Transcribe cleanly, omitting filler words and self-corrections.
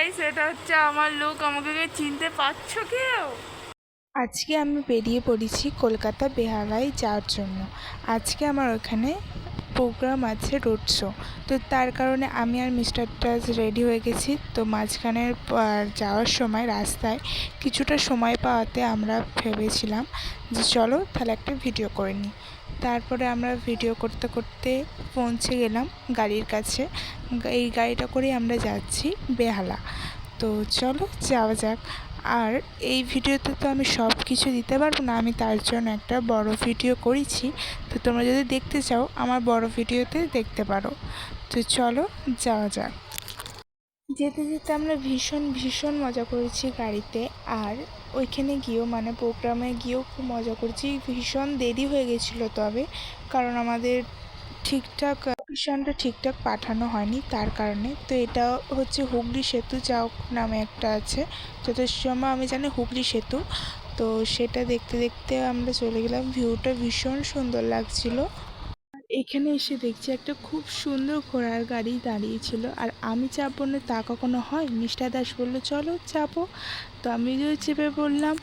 Guys, এটা হচ্ছে আমার লুক। আমাকে চিনতে পারছো কেউ? আজকে আমি বেরিয়ে পড়েছি কলকাতা বেহালায় যাওয়ার জন্য। আজকে আমার ওখানে প্রোগ্রাম আছে, রোড শো। তো তার কারণে আমি আর মিস্টার টাজ রেডি হয়ে গেছি। তো মাঝখানের যাওয়ার সময় রাস্তায় কিছুটা সময় পাওয়াতে আমরা ভেবেছিলাম যে চলো তাহলে একটা ভিডিও করে নিই। তারপরে আমরা ভিডিও করতে করতে পৌঁছে গেলাম গাড়ির কাছে। এই গাড়িটা করেই আমরা যাচ্ছি বেহালা। তো চলো যাওয়া যাক। আর এই ভিডিওতে তো আমি সব কিছু দিতে পারবো না, আমি তার জন্য একটা বড় ভিডিও করেছি। তো তোমরা যদি দেখতে চাও আমার বড় ভিডিওতে দেখতে পারো। তো চলো যাওয়া যাক। যেতে যেতে আমরা ভীষণ ভীষণ মজা করেছি গাড়িতে। আর ওইখানে গিয়েও মানে প্রোগ্রামে গিয়েও খুব মজা করেছি। ভীষণ দেরি হয়ে গেছিলো তবে, কারণ আমাদের ঠিকঠাক লোকেশনটা ঠিকঠাক পাঠানো হয়নি তার কারণে। তো এটা হচ্ছে হুগলি সেতু চৌক নামে একটা আছে, যথেষ্ট সময় আমি জানি হুগলি সেতু। তো সেটা দেখতে দেখতে আমরা চলে গেলাম। ভিউটা ভীষণ সুন্দর লাগছিল। এখানে এসে দেখছি একটা খুব সুন্দর ঘোড়ার গাড়ি দাঁড়িয়েছিল। আর আমি চাপবো না তা কখনো হয়? মিস্টার দাস বললো চলো চাপো। তো আমি চেপে পড়লাম।